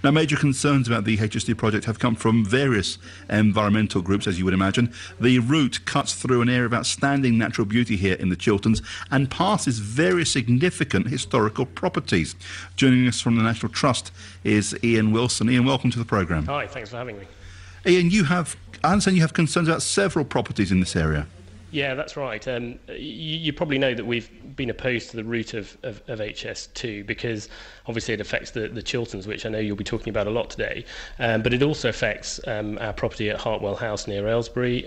Now, major concerns about the HS2 project have come from various environmental groups, as you would imagine. The route cuts through an area of outstanding natural beauty here in the Chilterns and passes various significant historical properties. Joining us from the National Trust is Ian Wilson. Ian, welcome to the programme. Hi, thanks for having me. Ian, I understand you have concerns about several properties in this area. Yeah, that's right. You probably know that we've been opposed to the route of HS2 because obviously it affects the Chilterns, which I know you'll be talking about a lot today. But it also affects our property at Hartwell House near Aylesbury,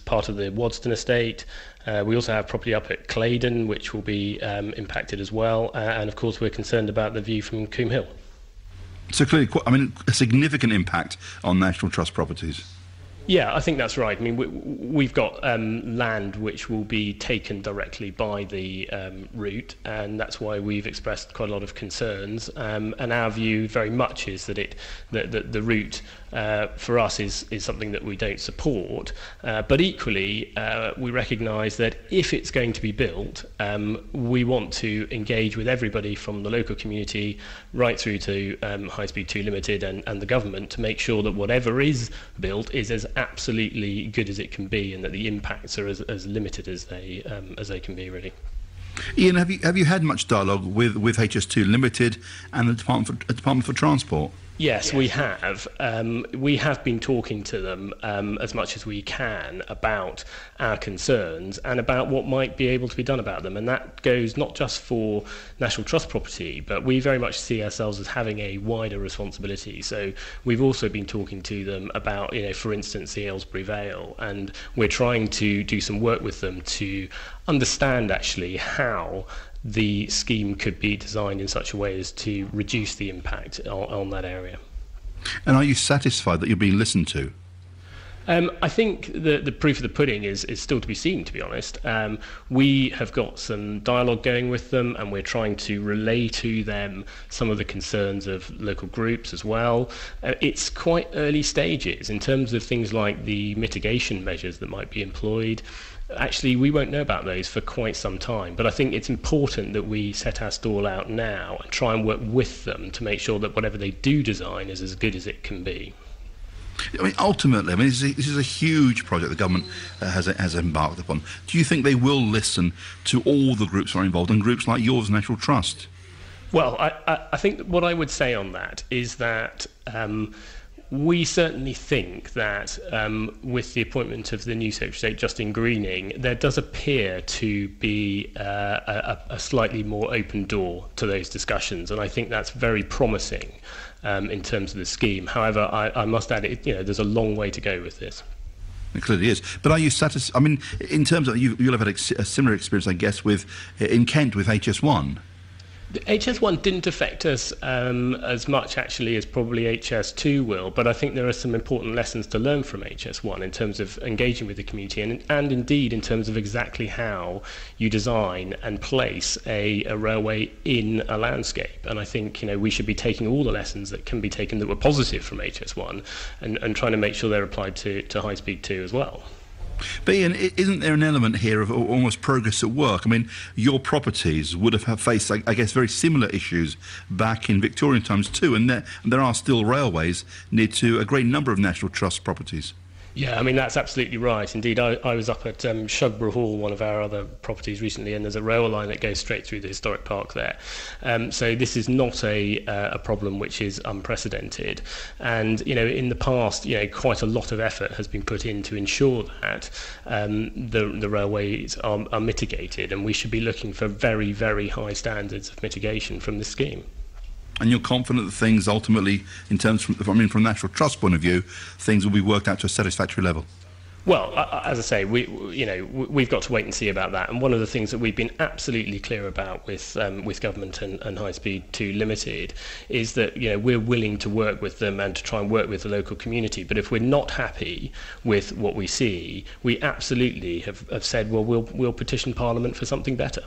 part of the Wadston estate. We also have property up at Claydon, which will be impacted as well. And of course, we're concerned about the view from Coombe Hill. So clearly, a significant impact on National Trust properties. Yeah, I think that's right. I mean, we've got land which will be taken directly by the route, and that's why we've expressed quite a lot of concerns. And our view very much is that the route for us is something that we don't support. But equally, we recognise that if it's going to be built, we want to engage with everybody from the local community right through to HS2 Limited and the government to make sure that whatever is built is as absolutely good as it can be, and that the impacts are as limited as they can be, really. Ian, have you had much dialogue with HS2 Limited and the Department for Transport? Yes, we have. We have been talking to them as much as we can about our concerns and about what might be able to be done about them. And that goes not just for National Trust property, but we very much see ourselves as having a wider responsibility. So we've also been talking to them about, for instance, the Aylesbury Vale, and we're trying to do some work with them to understand actually how the scheme could be designed in such a way as to reduce the impact on that area. And are you satisfied that you're being listened to? I think the proof of the pudding is still to be seen, to be honest. We have got some dialogue going with them, and we're trying to relay to them some of the concerns of local groups as well. It's quite early stages in terms of things like the mitigation measures that might be employed. Actually, we won't know about those for quite some time, but I think it's important that we set our stall out now and try and work with them to make sure that whatever they do design is as good as it can be. Ultimately, this is a huge project the government has embarked upon. Do you think they will listen to all the groups that are involved, and groups like yours, National Trust? Well, I think what I would say on that is that we certainly think that with the appointment of the new Secretary of State, Justin Greening, there does appear to be a slightly more open door to those discussions, and I think that's very promising in terms of the scheme. However, I must add, there's a long way to go with this. It clearly is. But are you satisfied? In terms of, you'll have had a similar experience, I guess, in Kent with HS1. HS1 didn't affect us as much, actually, as probably HS2 will, but I think there are some important lessons to learn from HS1 in terms of engaging with the community and indeed in terms of exactly how you design and place a railway in a landscape. And I think we should be taking all the lessons that can be taken that were positive from HS1 and trying to make sure they're applied to High Speed 2 as well. But Ian, isn't there an element here of almost progress at work? Your properties would have faced, I guess, very similar issues back in Victorian times too, and there are still railways near to a great number of National Trust properties. Yeah, that's absolutely right. Indeed, I was up at Shugborough Hall, one of our other properties recently, and there's a rail line that goes straight through the historic park there. So this is not a problem which is unprecedented. And, in the past, quite a lot of effort has been put in to ensure that the railways are mitigated, and we should be looking for very, very high standards of mitigation from the scheme. And you're confident that things ultimately, from National Trust point of view, things will be worked out to a satisfactory level? Well, as I say, we've got to wait and see about that. And one of the things that we've been absolutely clear about with government and High Speed 2 Limited is that we're willing to work with them and to try and work with the local community. But if we're not happy with what we see, we absolutely have said, well, we'll petition Parliament for something better.